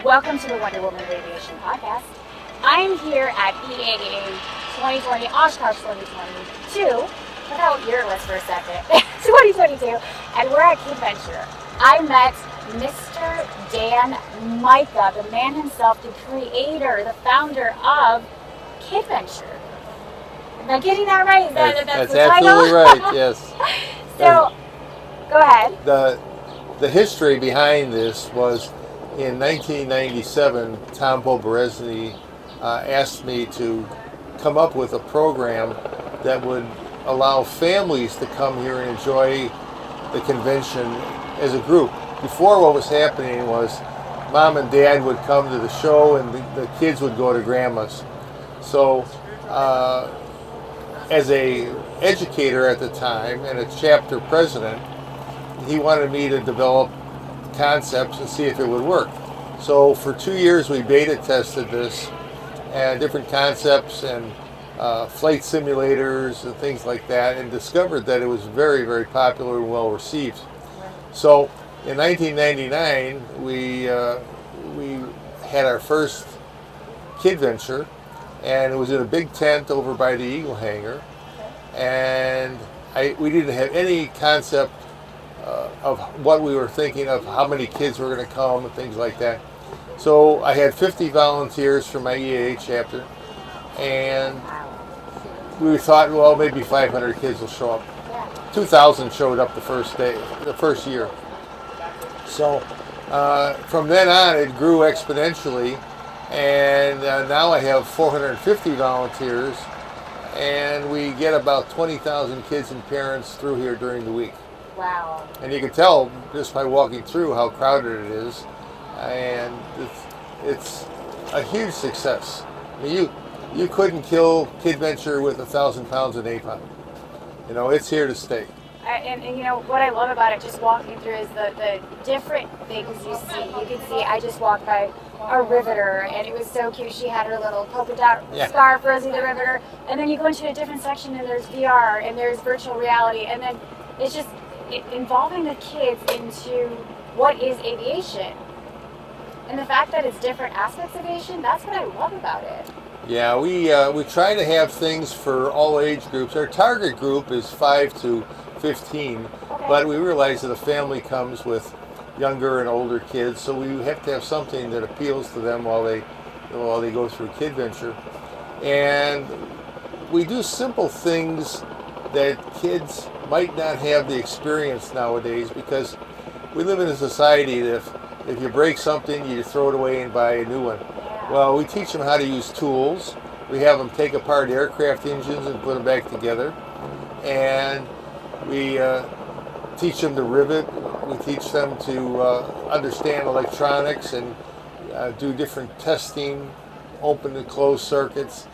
Welcome to the Wonder Woman Aviation Podcast. I'm here at EAA 2020, Oshkosh 2022. Forgot what year it was for a second. 2022, and we're at Kidventure. I met Mr. Dan Majka, the man himself, the creator, the founder of Kidventure. Am I getting that right? That's the absolutely title? right, yes. So, go ahead. The history behind this was in 1997, Tom Boberezny asked me to come up with a program that would allow families to come here and enjoy the convention as a group. Before, what was happening was mom and dad would come to the show and the kids would go to grandma's. So as a educator at the time and a chapter president, he wanted me to develop concepts and see if it would work. So for 2 years we beta tested this and different concepts and flight simulators and things like that, and discovered that it was very, very popular and well received. So in 1999 we had our first Kidventure, and it was in a big tent over by the Eagle hangar, and we didn't have any concept of what we were thinking of, how many kids were going to come and things like that. So I had 50 volunteers from my EAA chapter, and we thought, well, maybe 500 kids will show up. 2,000 showed up the first day, the first year. So from then on it grew exponentially, and now I have 450 volunteers, and we get about 20,000 kids and parents through here during the week. Wow. And you can tell just by walking through how crowded it is, and it's a huge success. I mean, you couldn't kill Kidventure with 1,000 pounds of napalm. You know, it's here to stay. And you know what I love about it, just walking through, is the different things you see. You can see, I just walked by a riveter, and it was so cute. She had her little polka dot scarf, Rosie the Riveter, and then you go into a different section and there's VR and there's virtual reality, and then it's just involving the kids into what is aviation. And the fact that it's different aspects of aviation, that's what I love about it. Yeah, we try to have things for all age groups. Our target group is 5 to 15, but we realize that a family comes with younger and older kids, so we have to have something that appeals to them while they go through Kidventure. And we do simple things that kids might not have the experience nowadays, because we live in a society that if you break something, you throw it away and buy a new one. Well, we teach them how to use tools. We have them take apart aircraft engines and put them back together. And we teach them to rivet. We teach them to understand electronics and do different testing, open and closed circuits.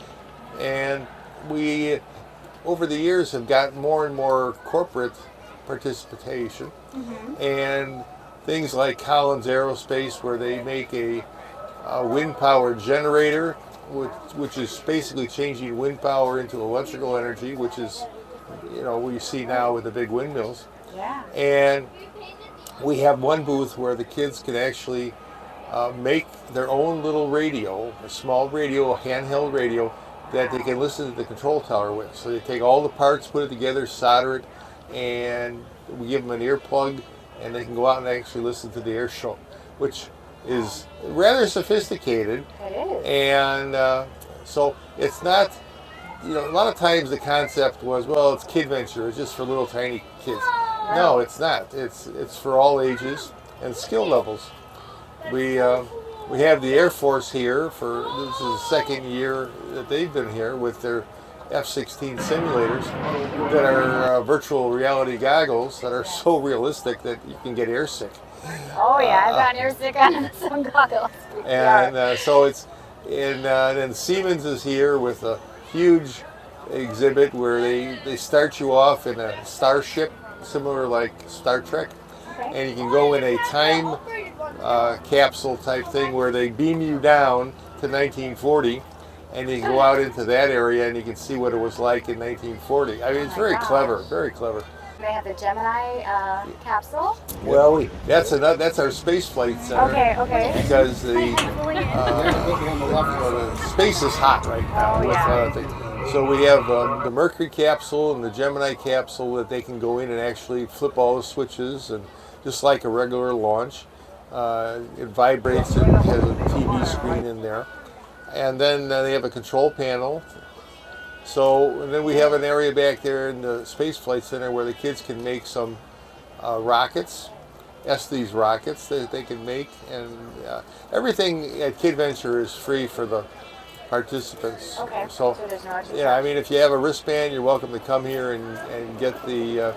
And we, over the years, have gotten more and more corporate participation. And things like Collins Aerospace, where they make a wind power generator, which is basically changing wind power into electrical energy, which is, you know, we see now with the big windmills. Yeah. And we have one booth where the kids can actually make their own little radio, a small radio, a handheld radio, that they can listen to the control tower with. So they take all the parts, put it together, solder it, and we give them an earplug, and they can go out and actually listen to the air show, which is rather sophisticated. It is. And so it's not, you know, a lot of times the concept was, well, it's Kidventure, it's just for little tiny kids. No, it's not. It's for all ages and skill levels. We have the Air Force here this is the second year that they've been here with their F-16 simulators that are virtual reality goggles that are so realistic that you can get airsick. Oh yeah, I've gotten airsick on some goggles. And so it's, and then Siemens is here with a huge exhibit where they start you off in a starship, similar like Star Trek, and you can go in a time capsule type thing where they beam you down to 1940, and you can go out into that area and you can see what it was like in 1940. I mean, it's very clever, very clever. They have the Gemini capsule. Well, that's our space flight center. Okay. Because the space is hot right now. Oh, yeah. So we have the Mercury capsule and the Gemini capsule that they can go in and actually flip all the switches, and just like a regular launch, it vibrates and has a TV screen in there. And then they have a control panel. So and then we have an area back there in the Space Flight Center where the kids can make some rockets, Estes rockets that they can make, and everything at Kidventure is free for the participants. Okay. So there's no extra yeah, I mean, if you have a wristband, you're welcome to come here and get the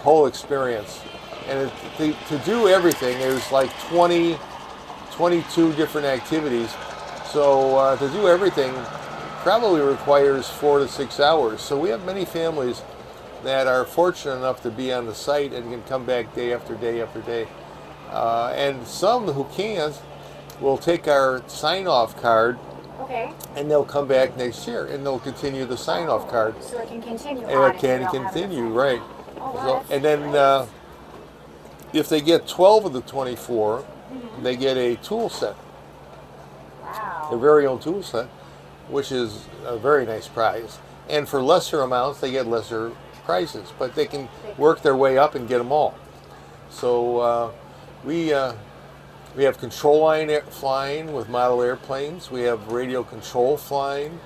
whole experience. And to do everything, there's like 22 different activities. So to do everything probably requires 4 to 6 hours. So we have many families that are fortunate enough to be on the site and can come back day after day after day. And some who can't will take our sign-off card. Okay. And they'll come back next year and they'll continue the sign-off card. So it can continue. And it can continue, right. Oh, wow, So, and then if they get 12 of the 24, they get a tool set. Wow. Their very own tool set, which is a very nice prize. And for lesser amounts, they get lesser prizes, but they can work their way up and get them all. So we have control line flying with model airplanes. We have radio control flying.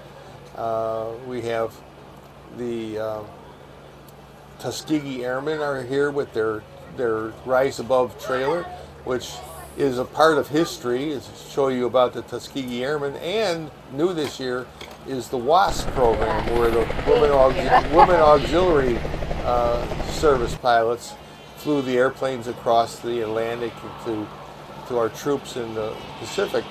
We have the Tuskegee Airmen are here with their Rise Above trailer, which is a part of history. Is to show you about the Tuskegee Airmen. And new this year is the WASP program, where the Women Auxiliary Service pilots flew the airplanes across the Atlantic to our troops in the Pacific.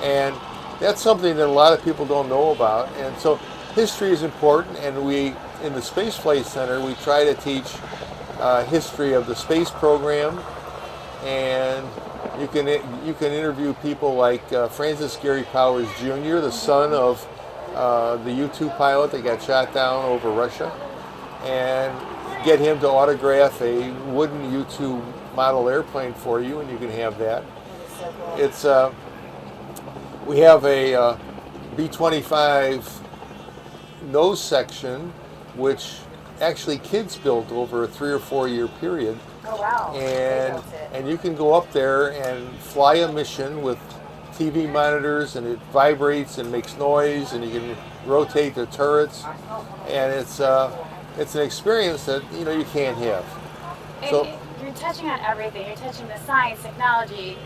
And that's something that a lot of people don't know about. And so history is important, and we, in the Space Flight Center, we try to teach history of the space program. And you can interview people like Francis Gary Powers Jr., the son of the U-2 pilot that got shot down over Russia, and get him to autograph a wooden U-2 model airplane for you, and you can have that. It's we have a B-25 nose section, which actually kids built over a 3 or 4 year period. Oh, wow. And you can go up there and fly a mission with TV monitors, and it vibrates and makes noise, and you can rotate the turrets, and it's an experience that you can't have. So you're touching on everything. You're touching the science, technology,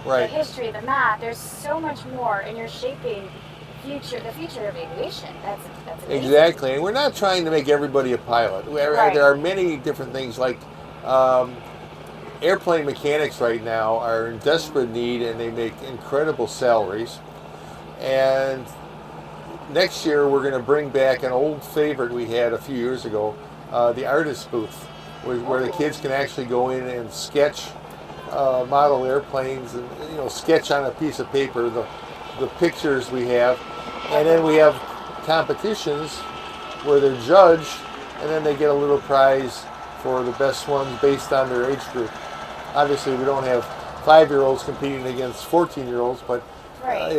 right. The history, the math. There's so much more, and you're shaping the future of aviation. That's amazing. Exactly, and we're not trying to make everybody a pilot. Right. There are many different things, like airplane mechanics right now are in desperate need, and they make incredible salaries. And next year we're going to bring back an old favorite we had a few years ago, the artist booth, where the kids can actually go in and sketch model airplanes, and sketch on a piece of paper the pictures we have. And then we have competitions where they're judged, and then they get a little prize for the best ones based on their age group. Obviously, we don't have 5-year-olds competing against 14-year-olds, but right.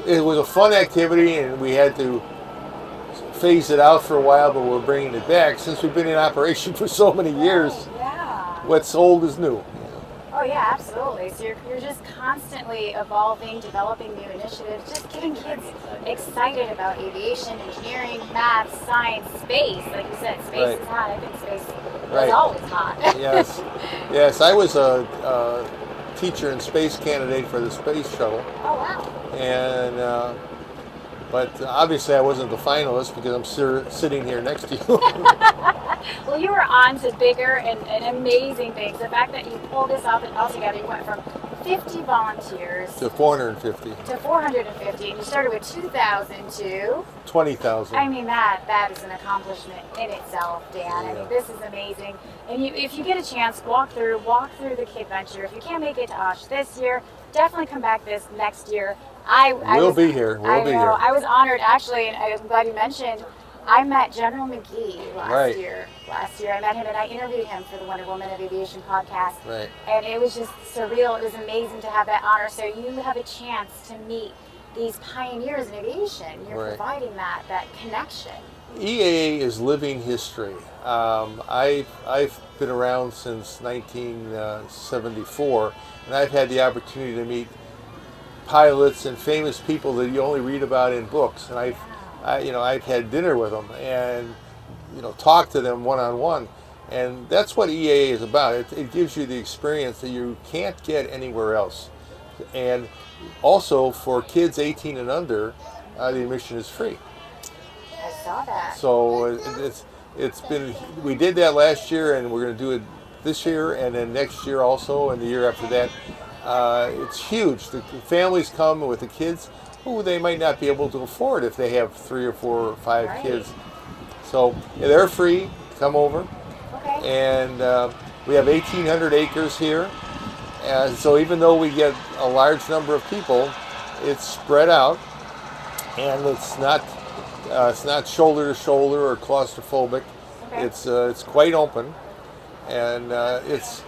It was a fun activity, and we had to phase it out for a while, but we're bringing it back since we've been in operation for so many years. Oh, yeah. What's old is new. Oh yeah, absolutely. So you're just constantly evolving, developing new initiatives, just getting kids excited about aviation, engineering, math, science, space. Like you said, space Right. is hot. I think space Right. is always hot. Yes. I was a teacher and space candidate for the space shuttle. Oh wow. And but obviously I wasn't the finalist because I'm sitting here next to you. Well, you were on to bigger and amazing things. The fact that you pulled this off and all together, you went from 50 volunteers to 450. To 450, and you started with 2,000 to 20,000. I mean, that is an accomplishment in itself, Dan. Yeah. I mean, this is amazing. And if you get a chance, walk through the Kidventure. If you can't make it to Osh this year, definitely come back this next year. We'll be here. I was honored, actually, and I'm glad you mentioned I met General McGee last Right. year. Last year I met him and I interviewed him for the Wonder Woman of Aviation podcast. Right. And it was just surreal. It was amazing to have that honor. So you have a chance to meet these pioneers in aviation. You're Right. providing that connection. EAA is living history. I've been around since 1974, and I've had the opportunity to meet pilots and famous people that you only read about in books. And I've had dinner with them and talked to them one-on-one. And that's what EAA is about. It gives you the experience that you can't get anywhere else. And also for kids 18 and under, the admission is free. I saw that. So we did that last year, and we're going to do it this year, and then next year also, and the year after that. It's huge. The families come with the kids who they might not be able to afford if they have 3 or 4 or 5 Right. kids. So they're free. Come over. Okay. And we have 1,800 acres here. And so even though we get a large number of people, it's spread out, and it's not shoulder to shoulder or claustrophobic. Okay. It's quite open, and the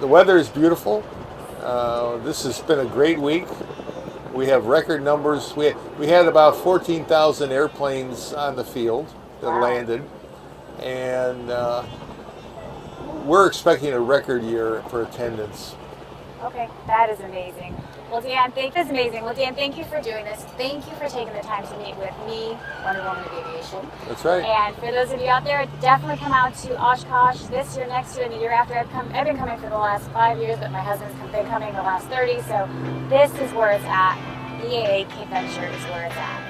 weather is beautiful. This has been a great week. We have record numbers. We had about 14,000 airplanes on the field that Wow. landed, and we're expecting a record year for attendance. Okay, that is amazing. Well, Dan, that's amazing. Well, Dan, thank you for doing this. Thank you for taking the time to meet with me, Wonder Woman of Aviation. That's right. And for those of you out there, definitely come out to Oshkosh this year, next year, and the year after. I've been coming for the last 5 years, but my husband's been coming the last 30. So this is where it's at. EAA Kidventure is where it's at.